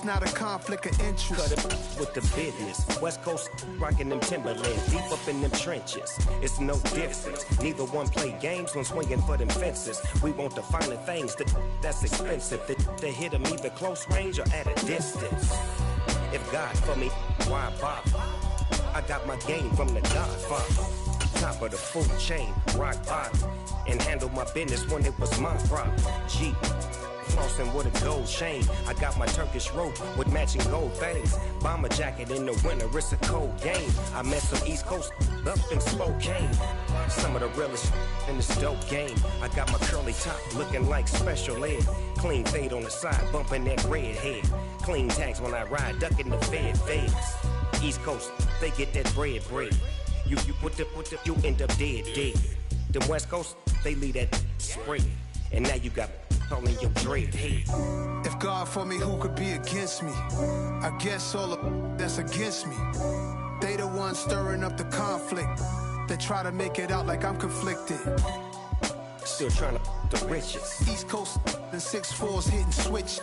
It's not a conflict of interest. Cut it with the business. West Coast rocking them Timberlands, deep up in them trenches. It's no difference. Neither one play games when swinging for them fences. We want the finer things that's expensive. To hit them either close range or at a distance. If God for me, why bother? I got my game from the Godfather. Top of the food chain, rock bottom. And handle my business when it was my problem. G. Flossing with a gold chain. I got my Turkish rope with matching gold things. Bomber jacket in the winter, it's a cold game. I met some East Coast up in Spokane. Some of the realest in this dope game. I got my curly top looking like special ed. Clean fade on the side, bumping that red head. Clean tags when I ride, ducking the feds. East Coast, they get that bread. You you end up dead. Them West Coast, they leave that spray. And now you got all in your dread head. If God for me, who could be against me? I guess all of that's against me. They the ones stirring up the conflict. They try to make it out like I'm conflicted. Still trying to the riches. East Coast and 6'4's hitting switch.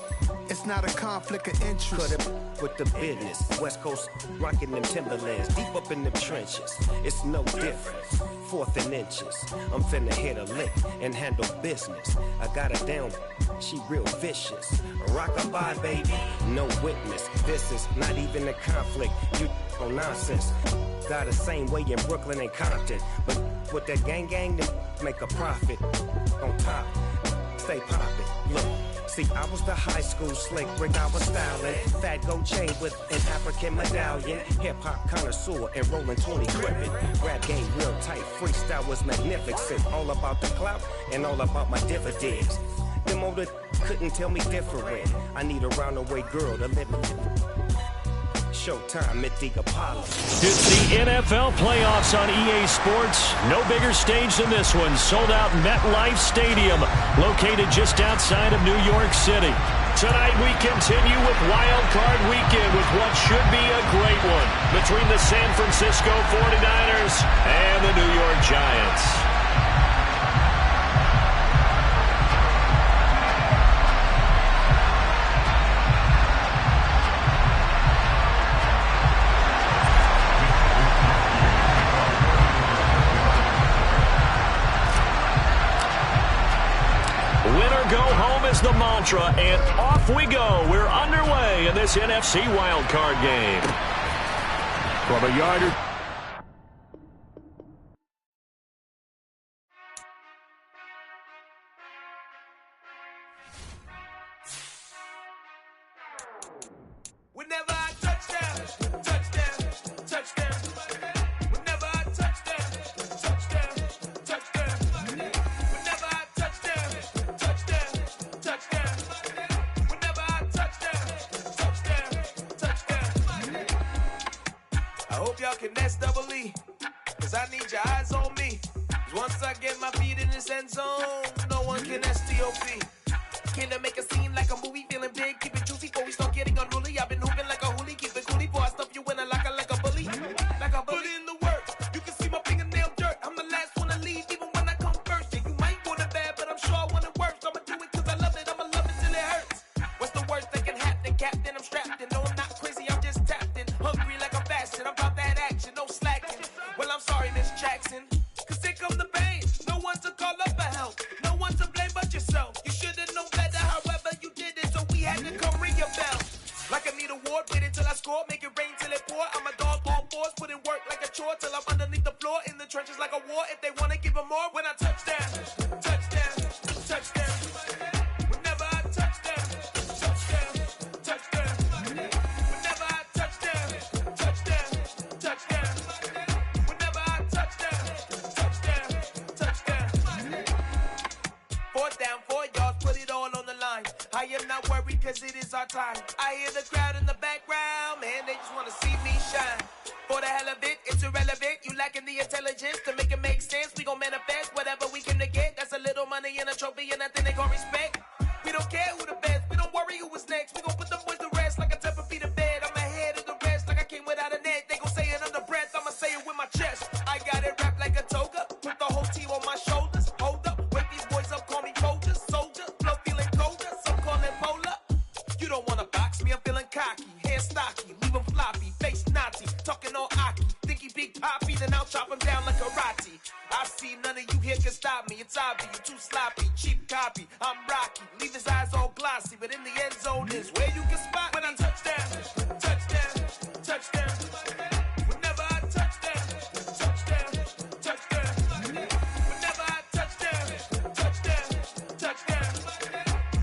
It's not a conflict of interest. Cut it with the business. West Coast rocking them Timberlands, deep up in them trenches. It's no difference. 4th and inches. I'm finna hit a lick and handle business. I got her down, she real vicious. Rock-a-bye, baby, no witness. This is not even a conflict. You on nonsense. Got the same way in Brooklyn and Compton. But with that gang, they make a profit. On top, stay poppin'. Look. See, I was the high school slick Rick, I was styling. Fat gold chain with an African medallion. Hip-hop connoisseur and rolling 20 gripping. Rap game real tight, freestyle was magnificent. All about the clout and all about my dividends. Them older couldn't tell me different. I need a roundaway girl to live with. Showtime at the Apollo. It's the NFL playoffs on EA Sports. No bigger stage than this one. Sold out MetLife Stadium, located just outside of New York City. Tonight we continue with Wild Card Weekend with what should be a great one between the San Francisco 49ers and the New York Giants. Go home is the mantra, and off we go. We're underway in this NFC wildcard game. From a yard. Whenever I touchdown, touchdown, touchdown. Whenever I touchdown, touchdown, touchdown. Whenever I touchdown, touchdown, touchdown. Whenever I touchdown, touchdown, touchdown. I hope y'all can S-double-E, cause I need your eyes on me. Cause once I get my feet in this end zone, no one can S-T-O-P. Can I make a scene like a movie, feeling big, keep it juicy before we start getting unruly. I've been hooping like a hoolie, keep it coolie before I stuff you in a locker like a bully. Like a bully. Put in the work, you can see my fingernail dirt. I'm the last one to leave, even when I come first. Yeah, you might want it bad, but I'm sure I want it worse. I'ma do it cause I love it, I'ma love it till it hurts. What's the worst that can happen, Captain? I'm strapped in, no I'm not crazy, I'm just tapped in. Hungry like I'm fasting, I'm about that action, no slacking. Well, I'm sorry, Miss Jackson, cause here come the pain. No one to call up for help, no one to blame but yourself. You should've known better, however you did it, so we had to come ring your bell. Like I need a ward, wait until I score, make it rain till it pour. I'm a dog on fours, put in work like a chore till I'm underneath the floor, in the trenches like a war. If they wanna give them more, when I touchdown, touchdown, touchdown. Whenever I touchdown, touchdown, touchdown. Whenever I touchdown, touchdown, touchdown. Whenever I touchdown, touchdown, touchdown. 4th down, 4 yards, put it all on the line. I am not worried cause it is our time. I hear the crowd in the background, man, they just wanna see me shine. For the hell of it, it's irrelevant. You lacking the intelligence to make it make sense. We gon' manifest whatever we came to get. That's a little money and a trophy and nothing they gon' respect. We don't care who the best, we don't worry who was next. We gon' put them boys to rest like a Tempur-Pedic bed. I'm ahead of the rest like I came without a net. They gon' say it under breath, I'ma say it with my chest. I got it wrapped like a toga, put the whole team on my shoulders. Hold up, wake these boys up, call me Folger, soldier. Flow feeling colder, some call it polar. You don't wanna box me, I'm feeling MCs and I'll chop them down like karate. I see none of you here can stop me. It's obvious, you too sloppy, cheap copy. I'm Rocky, leave his eyes all glossy, but in the end zone is where you can spot when I touch down, touchdown, touchdown. Whenever I touch down, touchdown, touchdown. Whenever I touch down, touchdown, touchdown.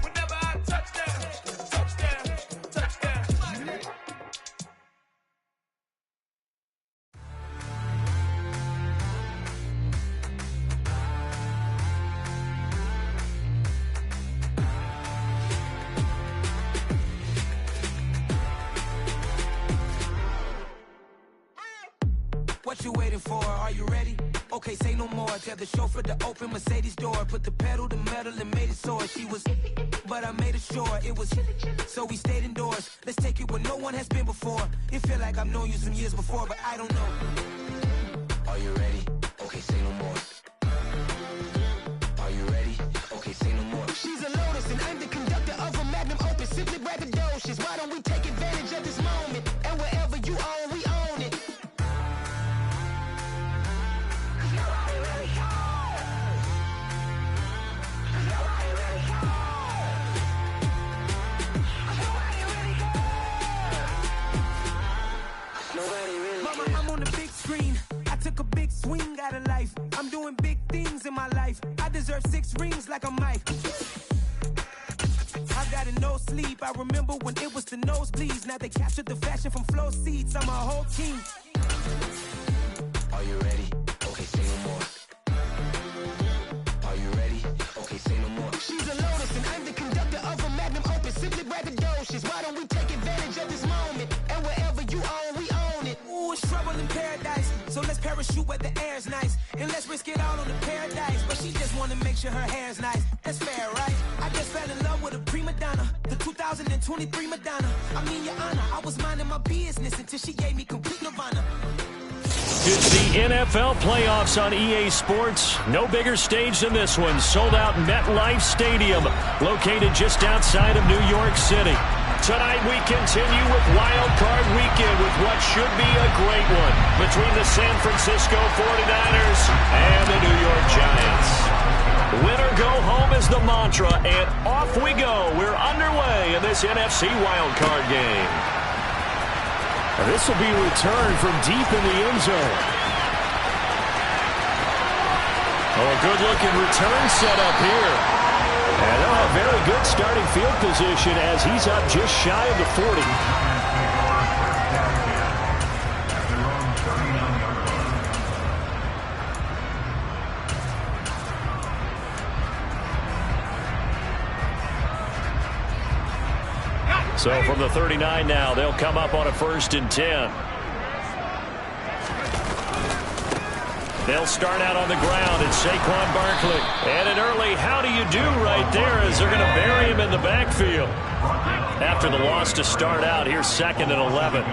Whenever I touch down, touchdown, touchdown. What you waiting for? Are you ready? Okay, say no more. Tell the chauffeur to open Mercedes door. Put the pedal to metal and made it soar. She was, but I made it sure it was. So we stayed indoors. Let's take it where no one has been before. It feel like I've known you some years before, but I don't know. Are you ready? Okay, say no more. Are you ready? Okay, say no more. She's a Lotus and I'm the conductor of a Magnum Opus. Simply braggadocious. Why don't we take advantage of this moment? And wherever you own, we own it. Mama, I'm on the big screen. I took a big swing out of life. I'm doing big things in my life. I deserve 6 rings like a Mike. I got a no sleep. I remember when it was the nosebleeds. Now they captured the fashion from flow seats. I'm a whole team. Are you ready? Okay, say no more. Are you ready? Okay, say no more. She's a Lotus and I'm the conductor of a Magnum Opus. Simply braggadocious. Why don't we take advantage of this moment? And wherever you own, we own it. Ooh, it's trouble in paradise. So let's parachute where the air's nice. And let's risk it all on the paradise. But she just wanna make sure her hair's nice. That's fair, right? I just fell in love with a prima donna. The 2023 Madonna. I mean, Your Honor, I was minding my business until she gave me complete nirvana. It's the NFL playoffs on EA Sports. No bigger stage than this one. Sold out MetLife Stadium, located just outside of New York City. Tonight we continue with Wild Card Weekend with what should be a great one between the San Francisco 49ers and the New York Giants. Win or go home is the mantra, and off we go. We're underway in this NFC Wild Card game. This will be returned from deep in the end zone. Oh, a good-looking return set up here. And they'll have very good starting field position as he's up just shy of the 40. So from the 39 now, they'll come up on a 1st and 10. They'll start out on the ground. It's Saquon Barkley. And an early how do you do right there as they're going to bury him in the backfield. After the loss to start out, here's 2nd and 11.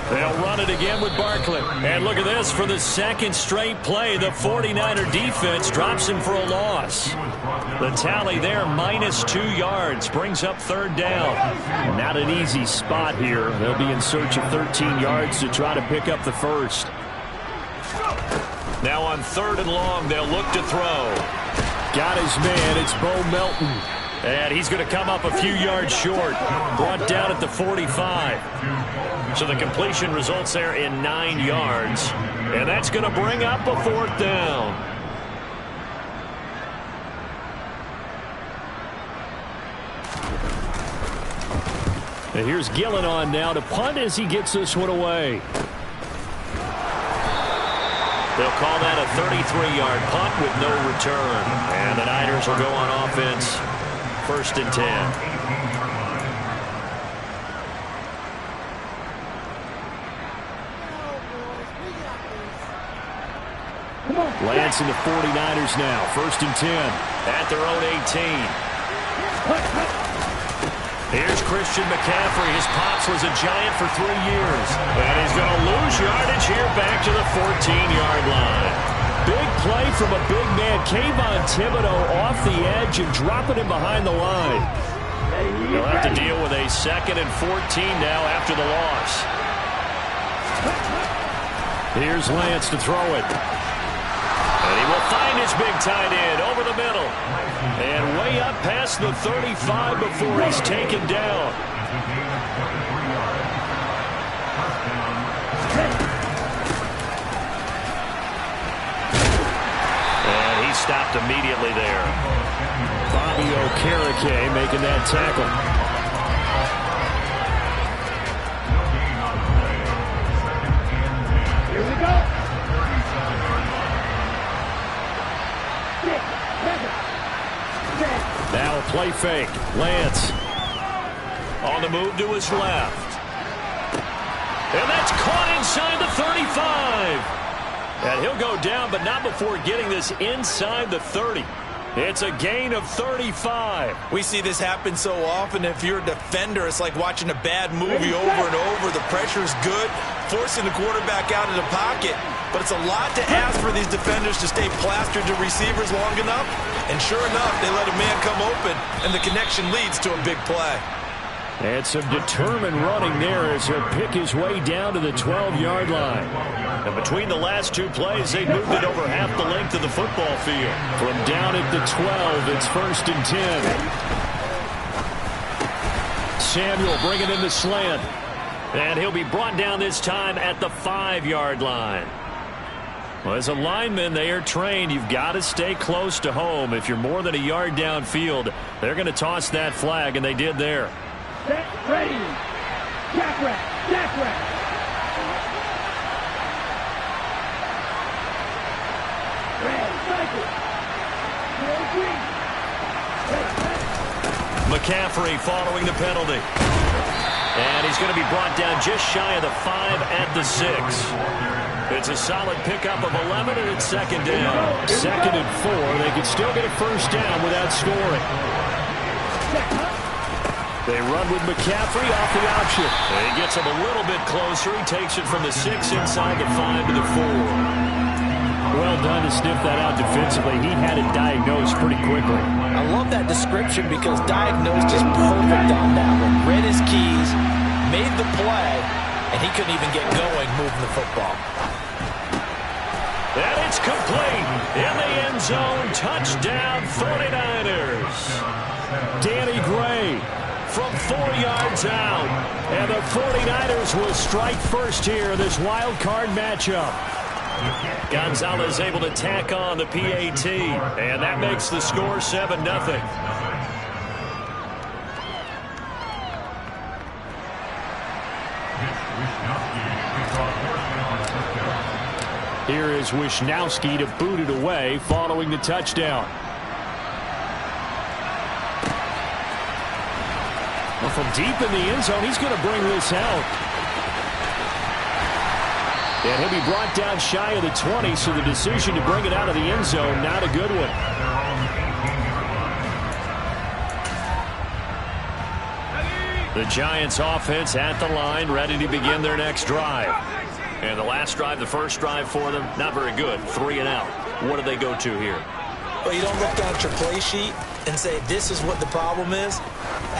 They'll run it again with Barkley. And look at this. For the 2nd straight play, the 49er defense drops him for a loss. The tally there, -2 yards, brings up 3rd down. Not an easy spot here. They'll be in search of 13 yards to try to pick up the 1st. Now on 3rd and long, they'll look to throw. Got his man. It's Bo Melton. And he's going to come up a few yards short. Brought down at the 45. So the completion results there in 9 yards. And that's going to bring up a 4th down. And here's Gillen on now to punt as he gets this one away. They'll call that a 33-yard punt with no return. And the Niners will go on offense. 1st and 10. Lance and the 49ers now. 1st and 10 at their own 18. Here's Christian McCaffrey. His pops was a Giant for 3 years. And he's going to lose yardage here back to the 14-yard line. Big play from a big man. Kayvon Thibodeau off the edge and dropping him behind the line. They'll have to deal with a 2nd and 14 now after the loss. Here's Lance to throw it. And he will find his big tight end over the middle. And way up past the 35 before he's taken down. And he stopped immediately there. Bobby Okereke making that tackle. Now play fake. Lance on the move to his left. And that's caught inside the 35. And he'll go down, but not before getting this inside the 30. It's a gain of 35. We see this happen so often. If you're a defender, it's like watching a bad movie over and over. The pressure is good, forcing the quarterback out of the pocket. But it's a lot to ask for these defenders to stay plastered to receivers long enough. And sure enough, they let a man come open, and the connection leads to a big play. And some determined running there as he'll pick his way down to the 12-yard line. And between the last two plays, they moved it over half the length of the football field. From down at the 12, it's 1st and 10. Samuel bringing in the slant. And he'll be brought down this time at the 5-yard line. Well, as a lineman, they are trained. You've got to stay close to home. If you're more than a yard downfield, they're going to toss that flag, and they did there. Set, ready. Jack rack, jack rack. Red, cycle. McCaffrey following the penalty. And he's going to be brought down just shy of the 5 at the 6. It's a solid pickup of 11, and it's 2nd down. 2nd and 4. They could still get a 1st down without scoring. They run with McCaffrey off the option. And he gets him a little bit closer. He takes it from the 6 inside the 5 to the 4. Well done to sniff that out defensively. He had it diagnosed pretty quickly. I love that description because diagnosed is perfect on that one. Read his keys, made the play, and he couldn't even get going moving the football. And it's complete in the end zone. Touchdown 49ers. Danny Gray from 4 yards out. And the 49ers will strike first here in this wild card matchup. Gonzalez able to tack on the PAT. And that makes the score 7-0. Here is Wisnowski to boot it away following the touchdown. Well, from deep in the end zone, he's going to bring this out. And he'll be brought down shy of the 20, so the decision to bring it out of the end zone, not a good one. The Giants offense at the line, ready to begin their next drive. And the last drive, the first drive for them, not very good. 3 and out. What do they go to here? Well, you don't look down at your play sheet and say, this is what the problem is.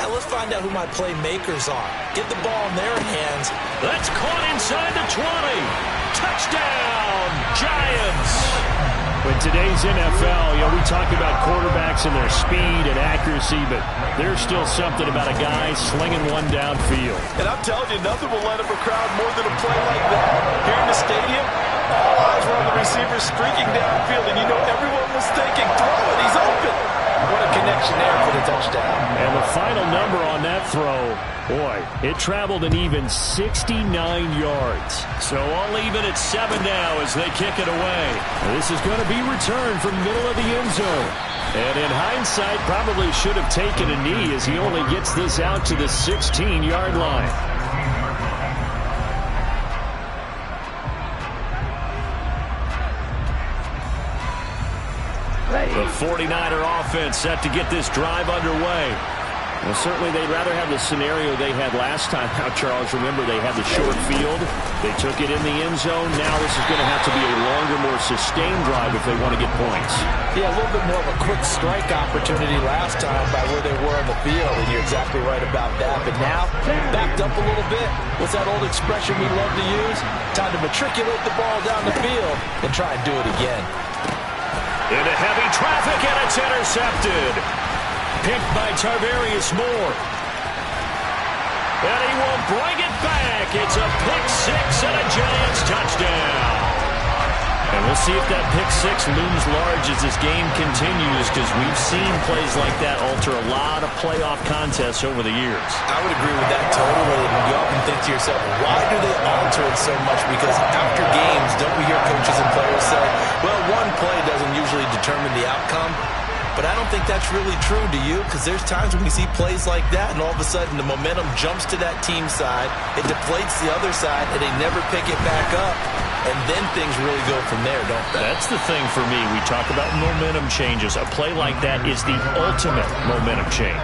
Let's find out who my playmakers are. Get the ball in their hands. That's caught inside the 20. Touchdown, Giants. In today's NFL, we talk about quarterbacks and their speed and accuracy, but there's still something about a guy slinging one downfield. And I'm telling you, nothing will light up a crowd more than a play like that. Here in the stadium, all eyes were on the receiver streaking downfield, and everyone was thinking, throw it, he's open. What a connection there for the touchdown. And the final number on that throw, boy, it traveled an even 69 yards. So all even at 7 now as they kick it away. This is going to be returned from middle of the end zone. And in hindsight, probably should have taken a knee as he only gets this out to the 16-yard line. The 49er offense set to get this drive underway. Well, certainly they'd rather have the scenario they had last time. Now, Charles, remember, they had the short field. They took it in the end zone. Now this is going to have to be a longer, more sustained drive if they want to get points. Yeah, a little bit more of a quick strike opportunity last time by where they were on the field, and you're exactly right about that. But now, backed up a little bit. What's that old expression we love to use? Time to matriculate the ball down the field and try and do it again. Into heavy traffic, and it's intercepted. Picked by Tarvarius Moore. And he will bring it back. It's a pick six and a Giants touchdown. And we'll see if that pick six looms large as this game continues, because we've seen plays like that alter a lot of playoff contests over the years. I would agree with that totally. And you often think to yourself, why do they alter it so much? Because after games, don't we hear coaches and players say, well, one play doesn't usually determine the outcome. But I don't think that's really true, do you? Because there's times when we see plays like that, and all of a sudden the momentum jumps to that team side, it deflates the other side, and they never pick it back up. And then things really go from there, don't they? That's the thing for me. We talk about momentum changes. A play like that is the ultimate momentum change.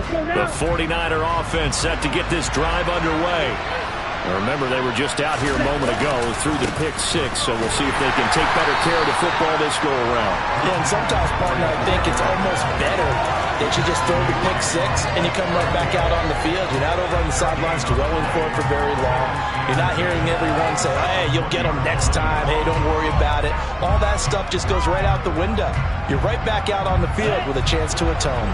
The 49er offense set to get this drive underway. Remember, they were just out here a moment ago through the pick six, so we'll see if they can take better care of the football this go-around. Yeah, and sometimes, partner, I think it's almost better that you just throw the pick six and you come right back out on the field. You're not over on the sidelines dwelling for it for very long. You're not hearing everyone say, hey, you'll get them next time. Hey, don't worry about it. All that stuff just goes right out the window. You're right back out on the field with a chance to atone.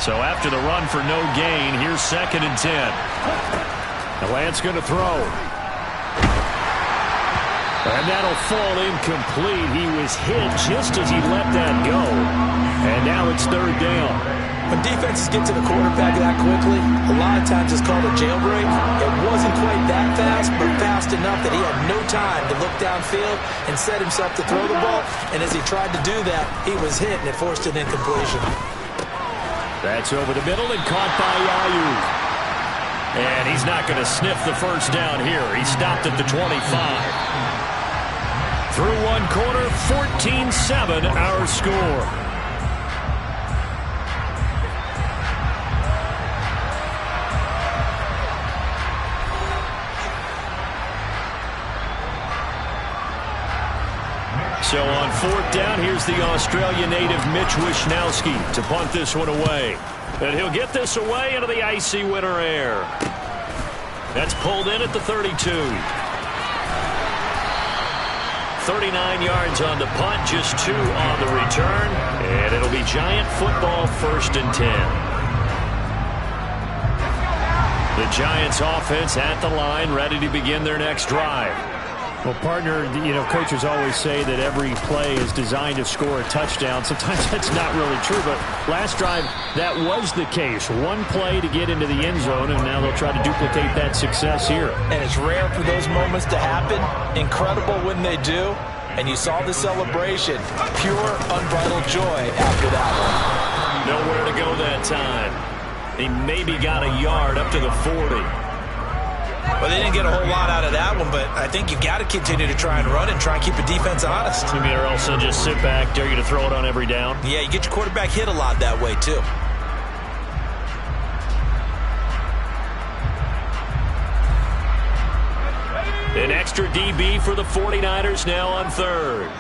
So after the run for no gain, here's 2nd and 10. And Lance going to throw. And that'll fall incomplete. He was hit just as he let that go. And now it's 3rd down. When defenses get to the quarterback that quickly, a lot of times it's called a jailbreak. It wasn't quite that fast, but fast enough that he had no time to look downfield and set himself to throw the ball. And as he tried to do that, he was hit and it forced an incompletion. That's over the middle and caught by Aiyuk. And he's not going to sniff the first down here. He stopped at the 25. Through one quarter, 14-7 our score. So on 4th down, here's the Australian native Mitch Wishnowsky to punt this one away. And he'll get this away into the icy winter air. That's pulled in at the 32. 39 yards on the punt, just 2 on the return. And it'll be Giant football, 1st and 10. The Giants offense at the line, ready to begin their next drive. Well, partner, you know, coaches always say that every play is designed to score a touchdown. Sometimes that's not really true, but last drive, that was the case. One play to get into the end zone, and now they'll try to duplicate that success here. And it's rare for those moments to happen. Incredible when they do. And you saw the celebration. Pure, unbridled joy after that one. Nowhere to go that time. He maybe got a yard up to the 40. Well, they didn't get a whole lot out of that one, but I think you've got to continue to try and run and try and keep the defense honest. You mean, or else they'll just sit back, dare you to throw it on every down? Yeah, you get your quarterback hit a lot that way, too. An extra DB for the 49ers now on 3rd.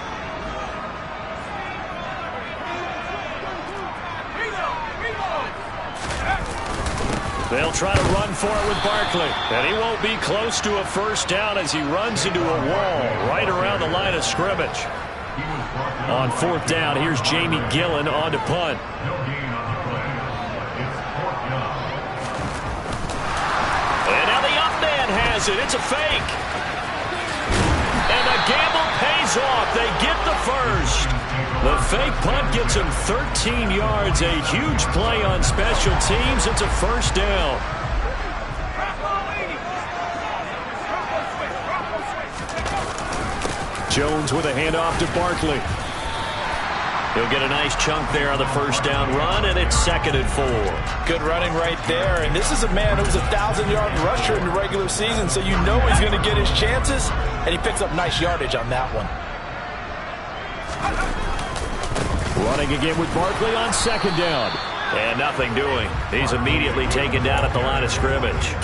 They'll try to run for it with Barkley. And he won't be close to a first down as he runs into a wall right around the line of scrimmage. On 4th down, here's Jamie Gillen on to punt. And now the up man has it. It's a fake. And the gamble pays off. They get the first. The fake punt gets him 13 yards. A huge play on special teams. It's a first down. Jones with a handoff to Barkley. He'll get a nice chunk there on the first down run, and it's 2nd and 4. Good running right there. And this is a man who was a 1,000-yard rusher in the regular season, so you know he's going to get his chances, and he picks up nice yardage on that one. Running again with Barkley on 2nd down. And nothing doing. He's immediately taken down at the line of scrimmage.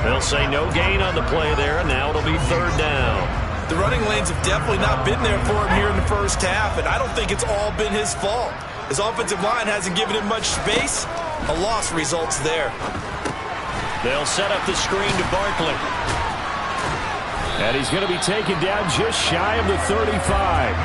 They'll say no gain on the play there, and now it'll be 3rd down. The running lanes have definitely not been there for him here in the first half, and I don't think it's all been his fault. His offensive line hasn't given him much space. A loss results there. They'll set up the screen to Barkley. And he's going to be taken down just shy of the 35.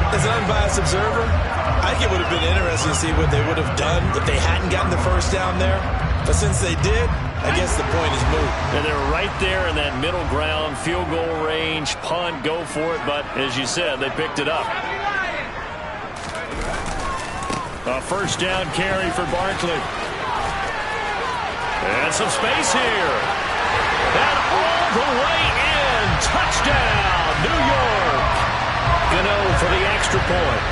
As an unbiased observer, I think it would have been interesting to see what they would have done if they hadn't gotten the first down there. But since they did, I guess the point is moot. And they're right there in that middle ground, field goal range, punt, go for it. But as you said, they picked it up. A first down carry for Barkley. And some space here. And all the way in. Touchdown, New York. Gano for the extra point.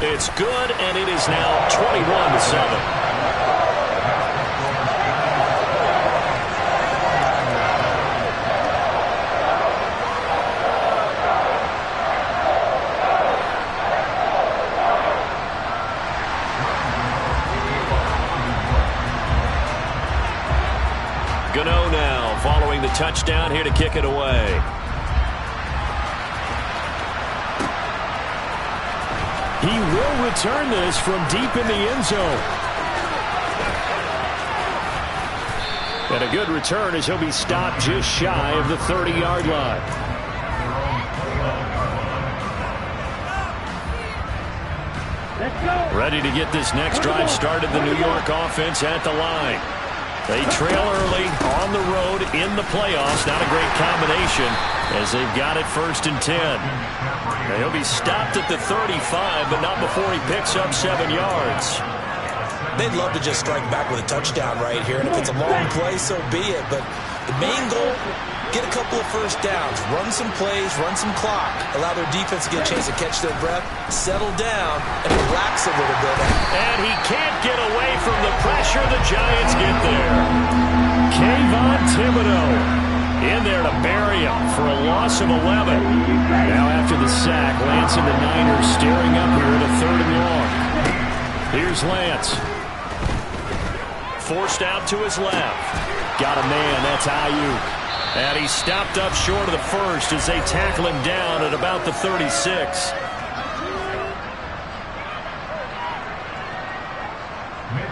It's good, and it is now 21-7. Gano now following the touchdown here to kick it away. He will return this from deep in the end zone. And a good return as he'll be stopped just shy of the 30-yard line. Ready to get this next drive started, the New York offense at the line. They trail early on the road in the playoffs. Not a great combination as they've got it 1st and 10. Now he'll be stopped at the 35, but not before he picks up 7 yards. They'd love to just strike back with a touchdown right here, and if it's a long play, so be it. But the main goal, get a couple of first downs, run some plays, run some clock, allow their defense to get a chance to catch their breath, settle down, and relax a little bit. And he can't get away from the pressure. The Giants get there. Kayvon Thibodeaux in there to bury him for a loss of 11. Now after the sack, Lance and the Niners staring up here at a 3rd and long. Here's Lance. Forced out to his left. Got a man, that's Ayuk. And he's stopped up short of the first as they tackle him down at about the 36.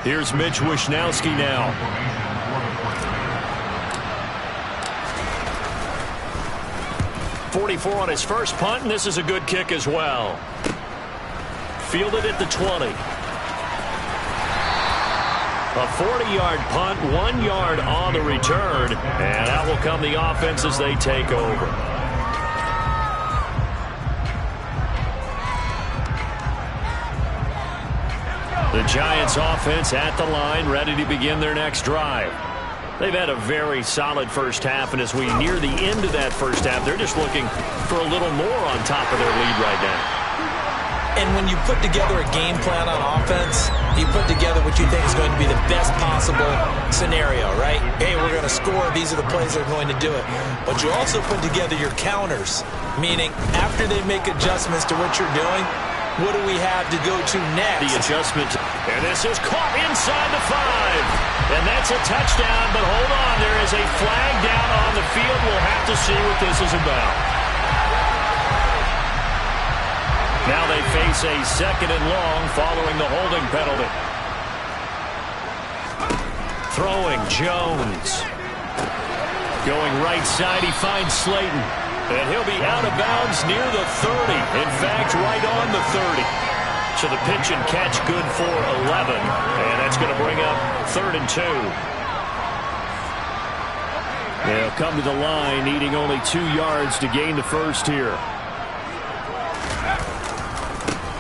Here's Mitch Wishnowsky now. 44 on his first punt, and this is a good kick as well. Fielded at the 20. A 40-yard punt, 1 yard on the return, and out will come the offense as they take over. The Giants offense at the line, ready to begin their next drive. They've had a very solid first half, and as we near the end of that first half, they're just looking for a little more on top of their lead right now. And when you put together a game plan on offense, you put together what you think is going to be the best possible scenario, right? Hey, we're going to score. These are the plays that are going to do it. But you also put together your counters, meaning after they make adjustments to what you're doing, what do we have to go to next? The adjustment. And this is caught inside the 5. And that's a touchdown, but hold on. There is a flag down on the field. We'll have to see what this is about. Now they face a 2nd and long following the holding penalty. Throwing Jones. Going right side, he finds Slayton. And he'll be out of bounds near the 30. In fact, right on the 30. So the pitch and catch good for 11. And that's going to bring up 3rd and 2. They'll come to the line, needing only 2 yards to gain the first here.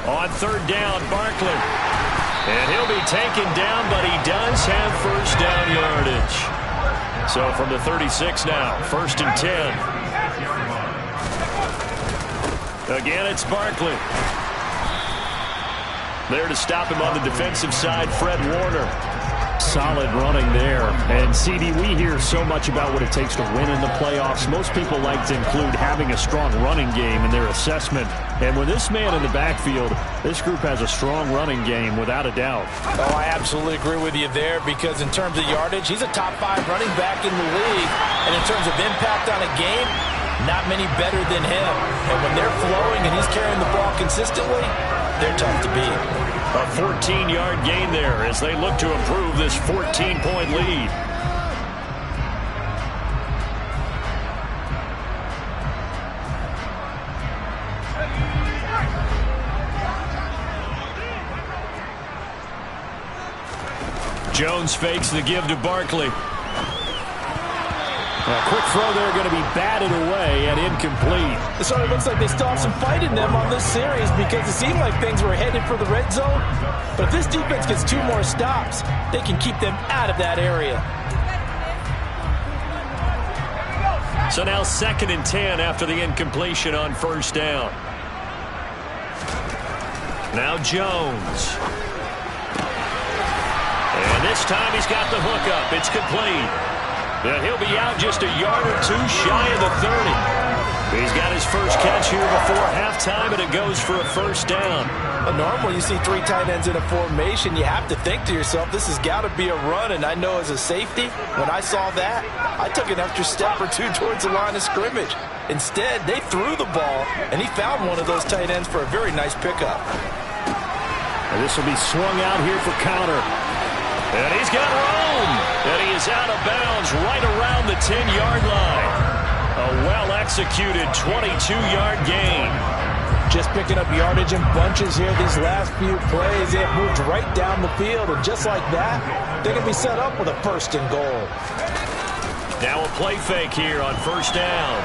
On 3rd down, Barkley. And he'll be taken down, but he does have first down yardage. So from the 36 now, 1st and 10. Again, it's Barkley. There to stop him on the defensive side, Fred Warner. Solid running there. And, CD, we hear so much about what it takes to win in the playoffs. Most people like to include having a strong running game in their assessment. And with this man in the backfield, this group has a strong running game without a doubt. Oh, I absolutely agree with you there, because in terms of yardage, he's a top 5 running back in the league. And in terms of impact on a game, not many better than him. And when they're flowing and he's carrying the ball consistently, they're tough to beat. A 14-yard gain there as they look to improve this 14-point lead. Jones fakes the give to Barkley. A quick throw there, going to be batted away and incomplete. It sort of looks like they still have some fight in them on this series, because it seemed like things were headed for the red zone. But if this defense gets 2 more stops, they can keep them out of that area. So now 2nd and 10 after the incompletion on first down. Now Jones. And this time he's got the hook up. It's complete. And he'll be out just a yard or 2 shy of the 30. He's got his first catch here before halftime, and it goes for a first down. Normally you see 3 tight ends in a formation, you have to think to yourself, this has got to be a run. And I know as a safety, when I saw that, I took an extra step or 2 towards the line of scrimmage. Instead, they threw the ball, and he found one of those tight ends for a very nice pickup. And this will be swung out here for counter. And he's got room. And he is out of bounds right around the 10-yard line. A well-executed 22-yard gain. Just picking up yardage in bunches here these last few plays. They have moved right down the field, and just like that, they're going to be set up with a 1st and goal. Now a play fake here on first down.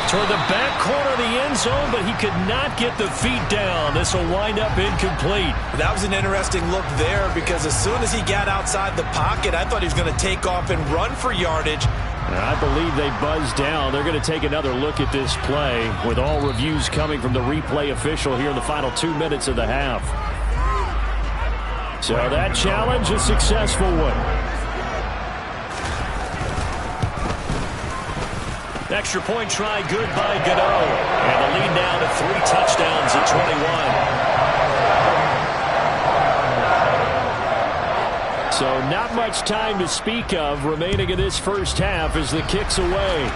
Toward the back corner of the end zone, but he could not get the feet down. This will wind up incomplete. That was an interesting look there, because as soon as he got outside the pocket, I thought he was going to take off and run for yardage. I believe they buzzed down. They're going to take another look at this play, with all reviews coming from the replay official here in the final 2 minutes of the half. So that challenge, a successful one. Extra point try, good by Gano. And the lead now to 3 touchdowns at 21. So not much time to speak of remaining in this first half as the kick's away.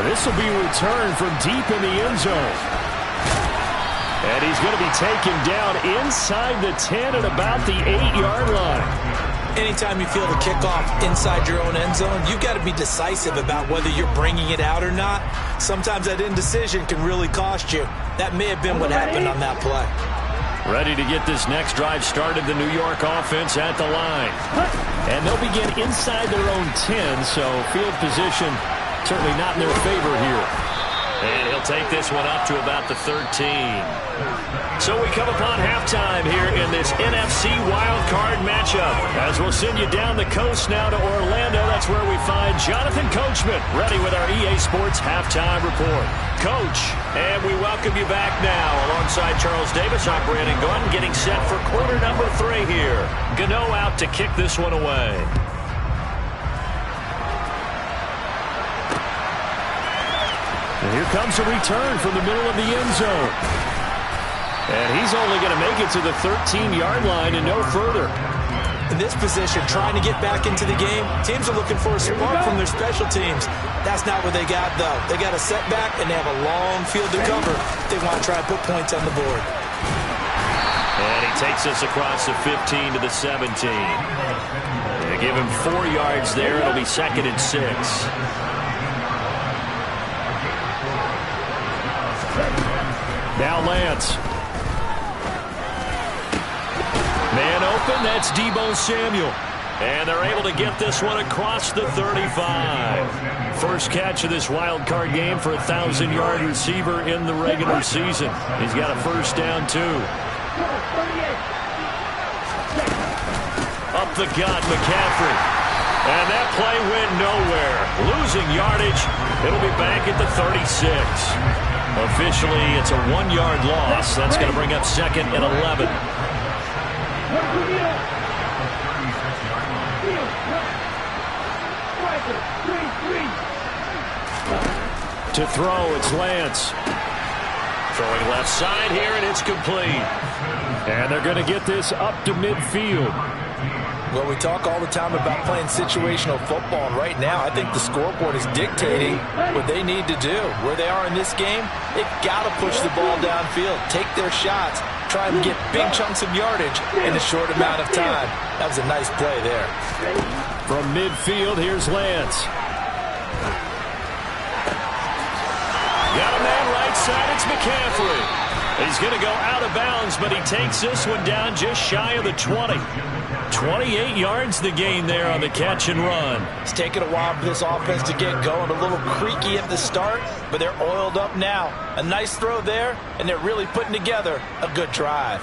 This will be returned from deep in the end zone. And he's going to be taken down inside the 10 at about the 8-yard line. Anytime you feel the kickoff inside your own end zone, you've got to be decisive about whether you're bringing it out or not. Sometimes that indecision can really cost you. That may have been what happened on that play. Ready to get this next drive started, the New York offense at the line. And they'll begin inside their own 10, so field position certainly not in their favor here. And he'll take this one up to about the 13. So we come upon halftime here in this NFC wildcard matchup. As we'll send you down the coast now to Orlando, that's where we find Jonathan Coachman ready with our EA Sports Halftime Report. Coach, and we welcome you back now. Alongside Charles Davis, I'm Brandon Gunn, getting set for quarter number 3 here. Gano out to kick this one away. And here comes a return from the middle of the end zone. And he's only going to make it to the 13-yard line and no further. In this position, trying to get back into the game, teams are looking for a spark from their special teams. That's not what they got, though. They got a setback, and they have a long field to cover. They want to try to put points on the board. And he takes us across the 15 to the 17. They give him 4 yards there. It'll be 2nd and 6. Now Lance. Man open, that's Deebo Samuel. And they're able to get this one across the 35. First catch of this wild card game for a 1,000-yard receiver in the regular season. He's got a first down, too. Up the gut, McCaffrey. And that play went nowhere. Losing yardage. It'll be back at the 36. Officially, it's a 1-yard loss. That's going to bring up 2nd and 11. To throw, it's Lance. Throwing left side here, and it's complete. And they're going to get this up to midfield. Well, we talk all the time about playing situational football, and right now I think the scoreboard is dictating what they need to do. Where they are in this game, they've got to push the ball downfield, take their shots, try and get big chunks of yardage in a short amount of time. That was a nice play there. From midfield, here's Lance. Got a man right side, it's McCaffrey. He's going to go out of bounds, but he takes this one down just shy of the 20. 28 yards the gain there on the catch and run. It's taken a while for this offense to get going. A little creaky at the start, but they're oiled up now. A nice throw there, and they're really putting together a good drive.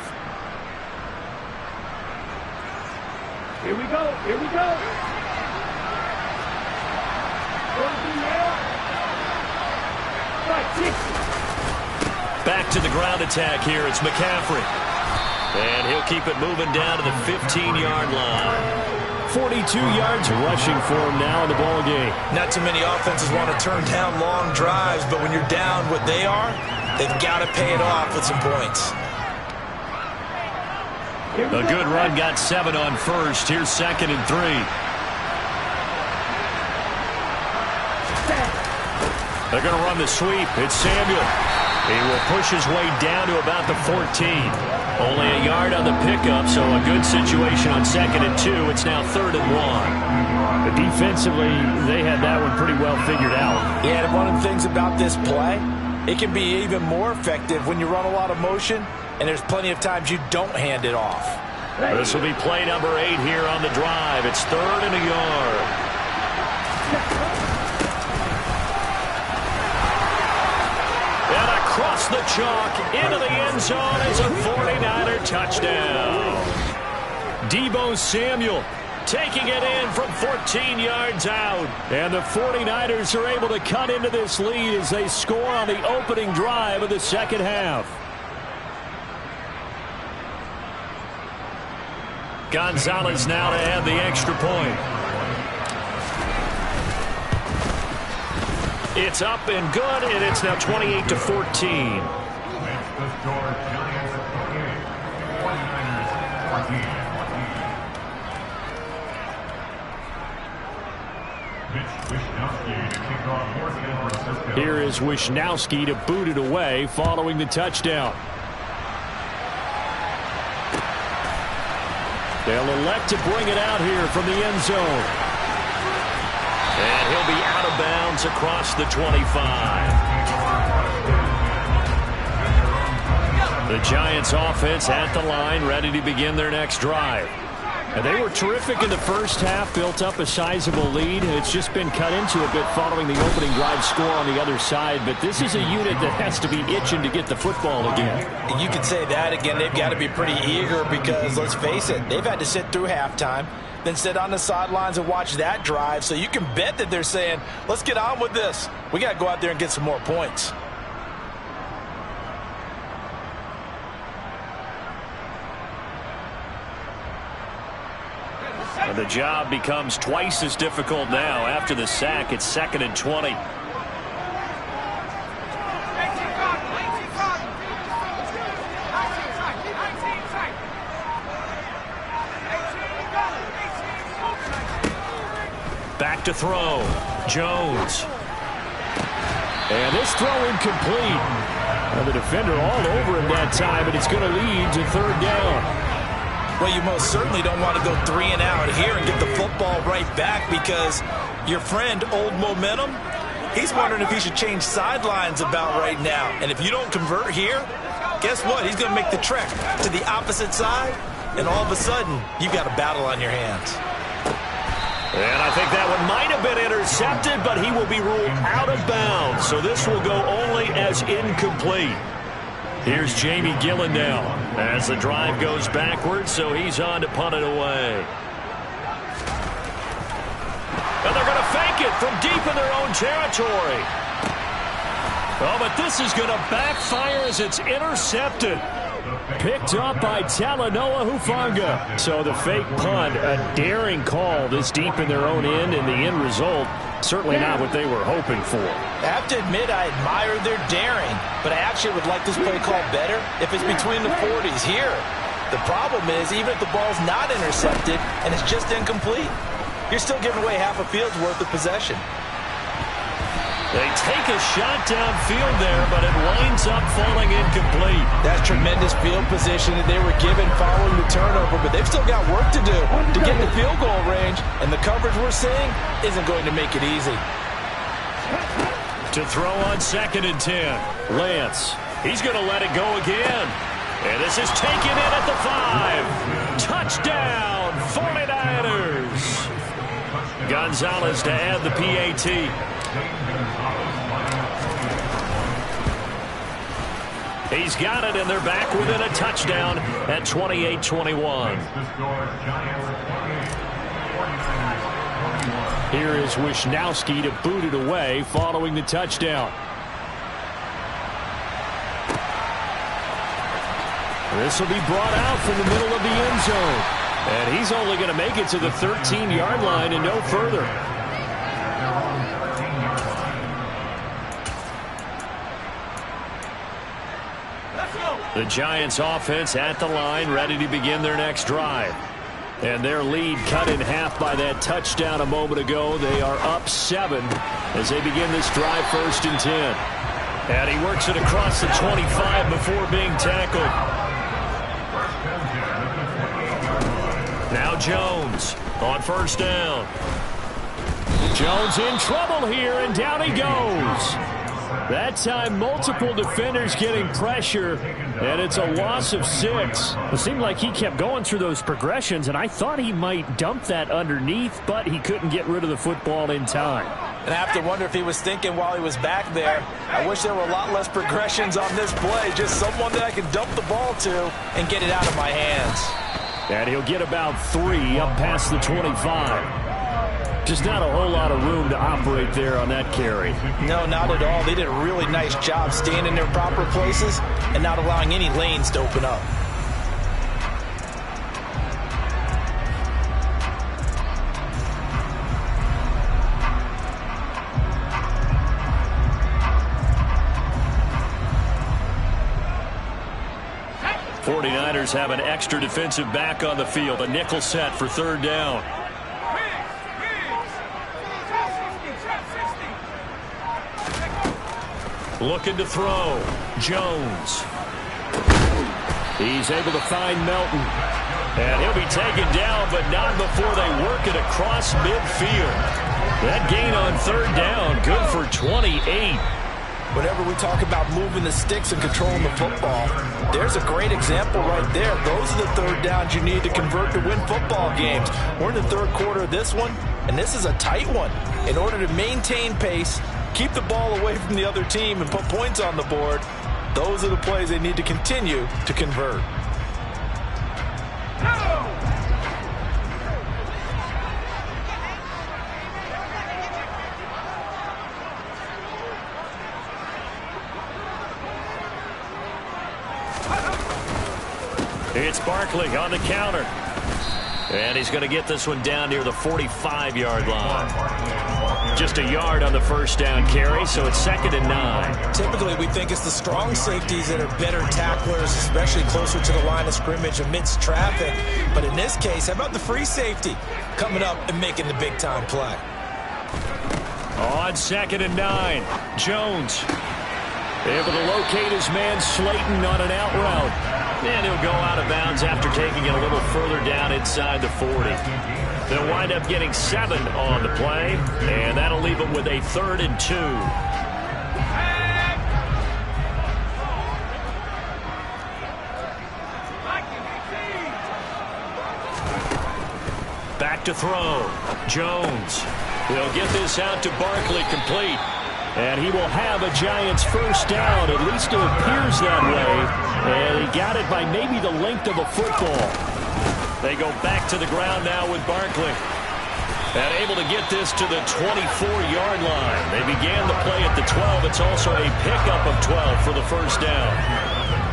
Here we go. Here we go. Back to the ground attack here. It's McCaffrey. And he'll keep it moving down to the 15-yard line. 42 yards rushing for him now in the ball game. Not too many offenses want to turn down long drives, but when you're down what they are, they've got to pay it off with some points. A good run got 7 on first. Here's 2nd and 3. They're going to run the sweep. It's Samuel. He will push his way down to about the 14. Only a yard on the pickup, so a good situation on 2nd and 2. It's now 3rd and 1. But defensively, they had that one pretty well figured out. Yeah, and one of the things about this play, it can be even more effective when you run a lot of motion, and there's plenty of times you don't hand it off. This will be play number 8 here on the drive. It's 3rd and a yard. Across the chalk, into the end zone is a 49er touchdown. Deebo Samuel taking it in from 14 yards out. And the 49ers are able to cut into this lead as they score on the opening drive of the second half. Gonzalez now to add the extra point. It's up and good, and it's now 28-14. Here is Wishnowski to boot it away following the touchdown. They'll elect to bring it out here from the end zone. And he'll be out of bounds across the 25. The Giants offense at the line, ready to begin their next drive. And they were terrific in the first half, built up a sizable lead. It's just been cut into a bit following the opening drive score on the other side. But this is a unit that has to be itching to get the football again. You could say that again. They've got to be pretty eager because, let's face it, they've had to sit through halftime, then sit on the sidelines and watch that drive. So you can bet that they're saying, let's get on with this. We got to go out there and get some more points. And the job becomes twice as difficult now. After the sack, it's 2nd and 20. Back to throw. Jones. And this throw incomplete. And the defender all over him that time, and it's going to lead to 3rd down. Well, you most certainly don't want to go 3 and out here and get the football right back because your friend, Old Momentum, he's wondering if he should change sidelines about right now. And if you don't convert here, guess what? He's going to make the trek to the opposite side, and all of a sudden, you've got a battle on your hands. And I think that one might have been intercepted, but he will be ruled out of bounds. So this will go only as incomplete. Here's Jamie Gillen now as the drive goes backwards, so he's on to punt it away. And they're going to fake it from deep in their own territory. Oh, but this is going to backfire as it's intercepted. Picked up by Talanoa Hufanga. So the fake punt, a daring call this deep in their own end, and the end result, certainly not what they were hoping for. I have to admit, I admire their daring, but I actually would like this play called better if it's between the 40s here. The problem is, even if the ball's not intercepted and it's just incomplete, you're still giving away half a field's worth of possession. They take a shot downfield there, but it winds up falling incomplete. That's tremendous field position that they were given following the turnover, but they've still got work to do to get in the field goal range, and the coverage we're seeing isn't going to make it easy. To throw on 2nd and 10, Lance. He's going to let it go again. And this is taken in at the 5. Touchdown, 49ers. Gonzalez to add the PAT. He's got it, and they're back within a touchdown at 28-21. Here is Wisnowski to boot it away following the touchdown. This will be brought out from the middle of the end zone. And he's only going to make it to the 13-yard line and no further. The Giants offense at the line, ready to begin their next drive. And their lead cut in half by that touchdown a moment ago. They are up 7 as they begin this drive 1st and 10. And he works it across the 25 before being tackled. Now Jones on 1st down. Jones in trouble here, and down he goes. That time, multiple defenders getting pressure, and it's a loss of 6. It seemed like he kept going through those progressions, and I thought he might dump that underneath, but he couldn't get rid of the football in time. And I have to wonder if he was thinking while he was back there, I wish there were a lot less progressions on this play, just someone that I can dump the ball to and get it out of my hands. And he'll get about 3 up past the 25. Just not a whole lot of room to operate there on that carry. No, not at all. They did a really nice job staying in their proper places and not allowing any lanes to open up. '49ers have an extra defensive back on the field, a nickel set for 3rd down. Looking to throw. Jones. He's able to find Melton. And he'll be taken down, but not before they work it across midfield. That gain on 3rd down, good for 28. Whenever we talk about moving the sticks and controlling the football, there's a great example right there. Those are the 3rd downs you need to convert to win football games. We're in the 3rd quarter of this one, and this is a tight one. In order to maintain pace, keep the ball away from the other team and put points on the board, those are the plays they need to continue to convert. It's Barkley on the counter. And he's going to get this one down near the 45-yard line. Just a yard on the 1st down carry, so it's 2nd and 9. Typically, we think it's the strong safeties that are better tacklers, especially closer to the line of scrimmage amidst traffic. But in this case, how about the free safety coming up and making the big-time play? On 2nd and 9, Jones able to locate his man Slayton on an out route. And he'll go out of bounds after taking it a little further down inside the 40. They'll wind up getting 7 on the play, and that'll leave them with a 3rd and 2. Back to throw. Jones. He'll get this out to Barkley, complete. And he will have a Giants 1st down. At least it appears that way. And he got it by maybe the length of a football. They go back to the ground now with Barkley. And able to get this to the 24-yard line. They began the play at the 12. It's also a pickup of 12 for the first down.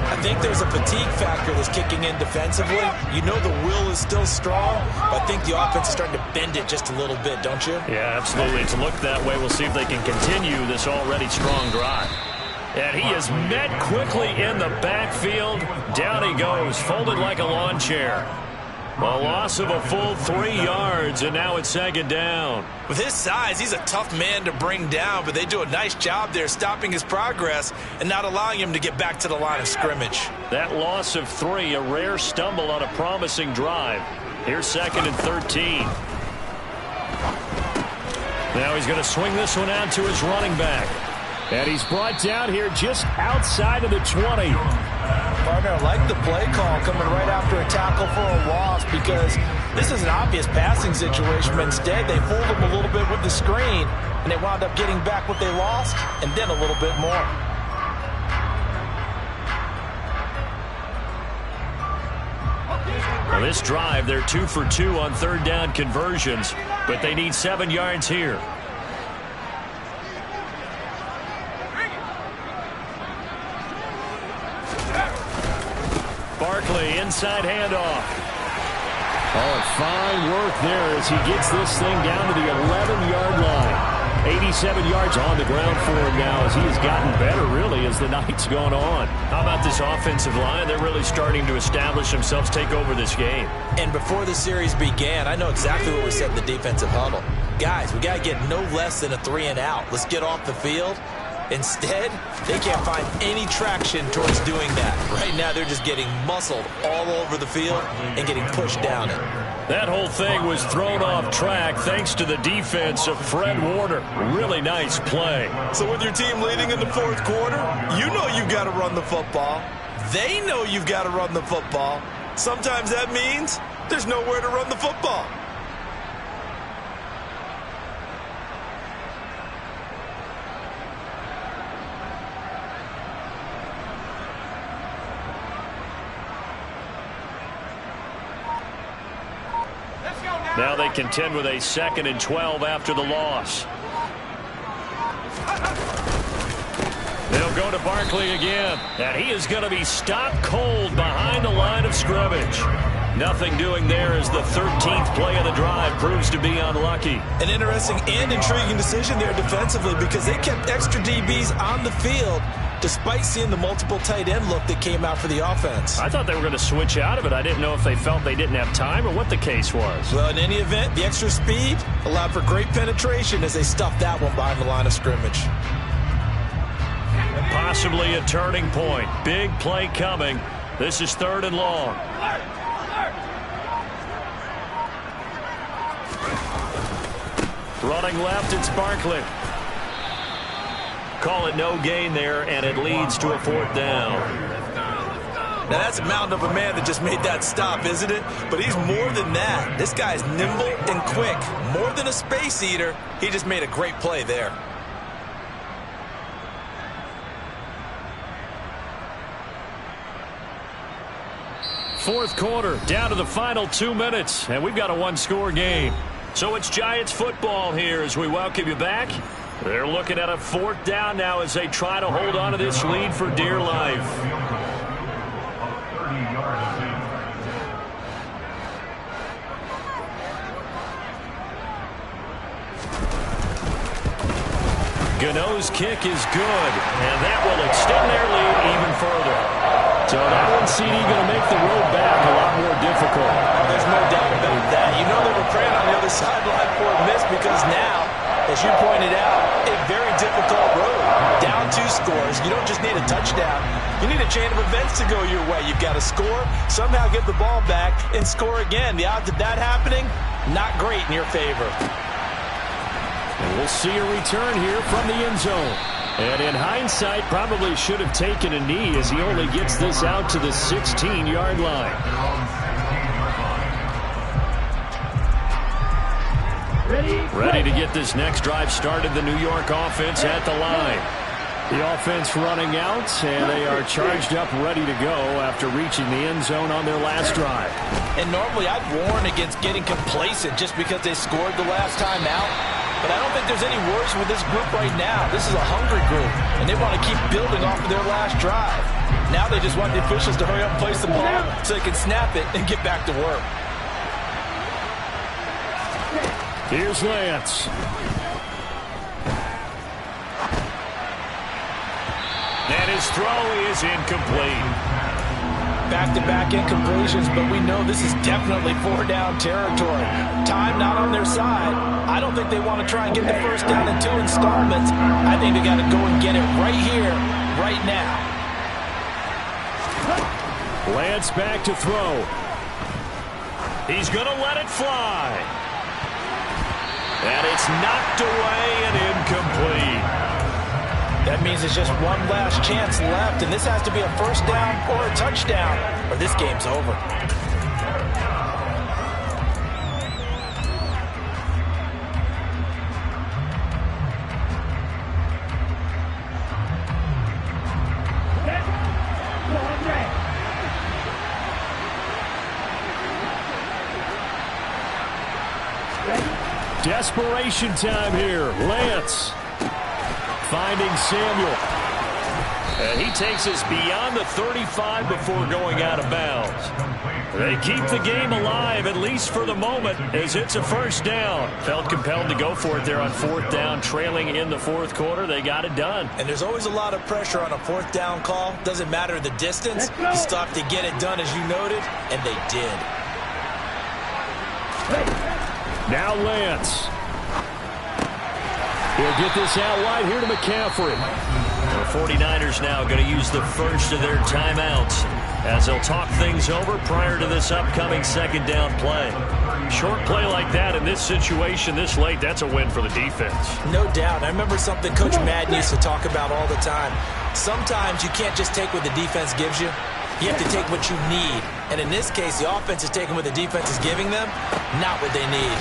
I think there's a fatigue factor that's kicking in defensively. You know the will is still strong, but I think the offense is starting to bend it just a little bit, don't you? Yeah, absolutely. It's looked that way. We'll see if they can continue this already strong drive. And he is met quickly in the backfield. Down he goes, folded like a lawn chair. A loss of a full 3 yards, and now it's second down. With his size, he's a tough man to bring down, but they do a nice job there stopping his progress and not allowing him to get back to the line of scrimmage. That loss of 3, a rare stumble on a promising drive. Here's second and 13. Now he's going to swing this one out to his running back. And he's brought down here just outside of the 20. Partner, I like the play call coming right after a tackle for a loss because this is an obvious passing situation, but instead they fooled him a little bit with the screen, and they wound up getting back what they lost and then a little bit more. Well, this drive, they're 2 for 2 on third down conversions, but they need 7 yards here. Barkley, inside handoff. Oh, fine work there as he gets this thing down to the 11-yard line. 87 yards on the ground for him now as he has gotten better, really, as the night's gone on. How about this offensive line? They're really starting to establish themselves, take over this game. And before the series began, I know exactly what we said in the defensive huddle. Guys, we got to get no less than a 3-and-out. Let's get off the field. Instead, they can't find any traction towards doing that. Right now, they're just getting muscled all over the field and getting pushed down it. That whole thing was thrown off track thanks to the defense of Fred Warner. Really nice play. So with your team leading in the fourth quarter, you know you've got to run the football. They know you've got to run the football. Sometimes that means there's nowhere to run the football. Now they contend with a 2nd and 12 after the loss. They'll go to Barkley again. And he is going to be stopped cold behind the line of scrimmage. Nothing doing there as the 13th play of the drive proves to be unlucky. An interesting and intriguing decision there defensively because they kept extra DBs on the field despite seeing the multiple tight end look that came out for the offense. I thought they were going to switch out of it. I didn't know if they felt they didn't have time or what the case was. Well, in any event, the extra speed allowed for great penetration as they stuffed that one behind the line of scrimmage. Possibly a turning point. Big play coming. This is 3rd and long. Running left, it's Barkley. Call it no gain there, and it leads to a 4th down. Now that's a mountain of a man that just made that stop, isn't it? But he's more than that. This guy's nimble and quick. More than a space eater, he just made a great play there. Fourth quarter, down to the final 2 minutes, and we've got a 1-score game. So it's Giants football here as we welcome you back. They're looking at a 4th down now as they try to hold on to this lead for dear life. Gano's kick is good, and that will extend their lead even further. So that one CD going to make the road back a lot more difficult. There's no doubt about that. You know they were praying on the other sideline for a miss because now, as you pointed out, a very difficult road. Down 2 scores. You don't just need a touchdown. You need a chain of events to go your way. You've got to score, somehow get the ball back, and score again. The odds of that happening, not great in your favor. And we'll see a return here from the end zone. And in hindsight, probably should have taken a knee as he only gets this out to the 16-yard line. Ready to get this next drive started. The New York offense at the line. The offense running out, and they are charged up, ready to go after reaching the end zone on their last drive. And normally I'd warn against getting complacent just because they scored the last time out. But I don't think there's any worries with this group right now. This is a hungry group, and they want to keep building off of their last drive. Now they just want the officials to hurry up and place the ball so they can snap it and get back to work. Here's Lance. And his throw is incomplete. Back-to-back incompletions, but we know this is definitely 4-down territory. Time not on their side. I don't think they want to try and get the first down in 2 installments. I think they got to go and get it right here, right now. Lance back to throw. He's going to let it fly. And it's knocked away and incomplete. That means there's just one last chance left, and this has to be a first down or a touchdown, or this game's over. Desperation time here. Lance finding Samuel. And he takes us beyond the 35 before going out of bounds. They keep the game alive, at least for the moment, as it's a first down. Felt compelled to go for it there on 4th down, trailing in the 4th quarter. They got it done. And there's always a lot of pressure on a 4th down call. Doesn't matter the distance. You still have to get it done, as you noted, and they did. Now Lance. He'll get this out wide here to McCaffrey. The 49ers now going to use the first of their timeouts as they'll talk things over prior to this upcoming 2nd down play. Short play like that in this situation this late, that's a win for the defense. No doubt. I remember something Coach Madden used to talk about all the time. Sometimes you can't just take what the defense gives you. You have to take what you need. And in this case, the offense is taking what the defense is giving them, not what they need.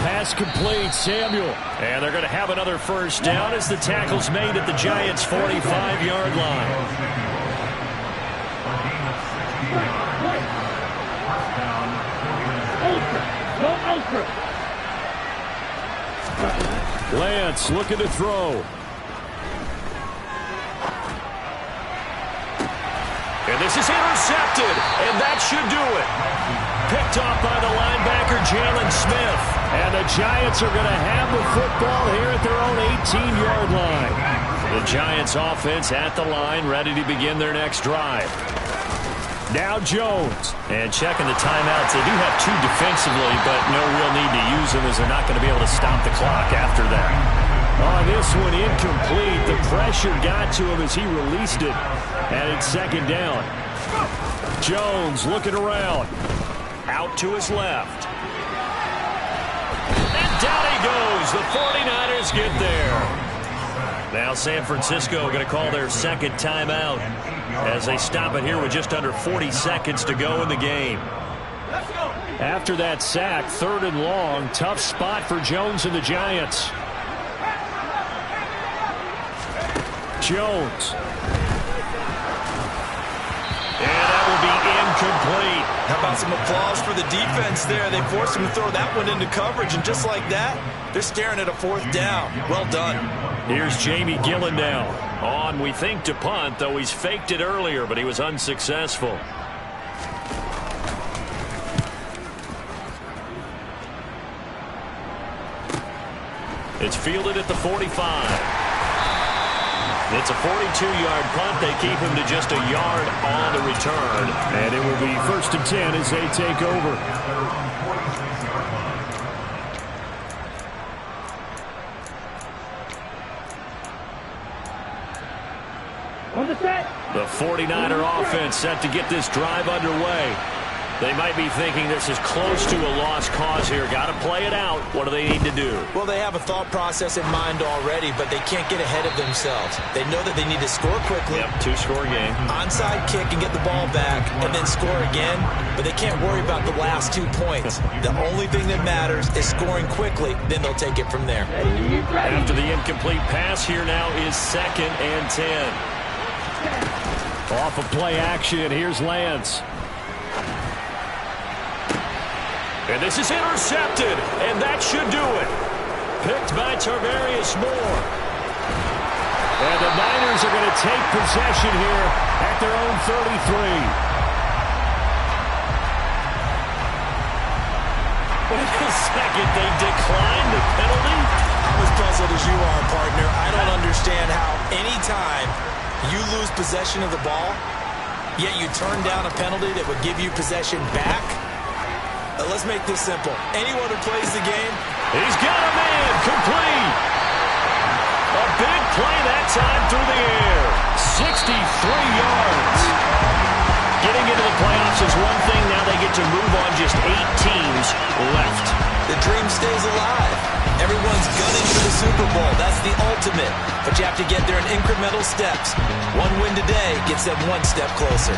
Pass complete, Samuel. And they're going to have another first down as the tackle's made at the Giants' 45-yard line. Lance looking to throw. And this is intercepted, and that should do it. Picked off by the linebacker, Jalen Smith. And the Giants are going to have the football here at their own 18-yard line. The Giants offense at the line, ready to begin their next drive. Now Jones. And checking the timeouts. They do have 2 defensively, but no real need to use them as they're not going to be able to stop the clock after that. On this one, incomplete. The pressure got to him as he released it. And it's 2nd down. Jones looking around. Out to his left. And down he goes. The 49ers get there. Now San Francisco going to call their 2nd timeout as they stop it here with just under 40 seconds to go in the game. After that sack, 3rd and long. Tough spot for Jones and the Giants. Jones. And that will be incomplete. How about some applause for the defense there? They forced him to throw that one into coverage, and just like that, they're staring at a 4th down. Well done. Here's Jamie Gillen now. On, we think, to punt, though he's faked it earlier, but he was unsuccessful. It's fielded at the 45. It's a 42-yard punt. They keep him to just a yard on the return. And it will be 1st and 10 as they take over. On the set. The 49er offense set to get this drive underway. They might be thinking this is close to a lost cause here. Got to play it out. What do they need to do? Well, they have a thought process in mind already, but they can't get ahead of themselves. They know that they need to score quickly. Yep, two-score game. Onside kick and get the ball back and then score again, but they can't worry about the last 2 points. The only thing that matters is scoring quickly, then they'll take it from there. After the incomplete pass, here now is 2nd and 10. Off of play action, here's Lance. And this is intercepted, and that should do it. Picked by Tarvarius Moore. And the Niners are going to take possession here at their own 33. Wait a second, they declined the penalty? I'm as puzzled as you are, partner. I don't understand how any time you lose possession of the ball, yet you turn down a penalty that would give you possession back. Let's make this simple. Anyone who plays the game, he's got a man, complete. A big play that time through the air. 63 yards. Getting into the playoffs is one thing. Now they get to move on. Just 8 teams left. the dream stays alive. Everyone's gunning for the Super Bowl. That's the ultimate. But you have to get there in incremental steps. One win today gets them one step closer.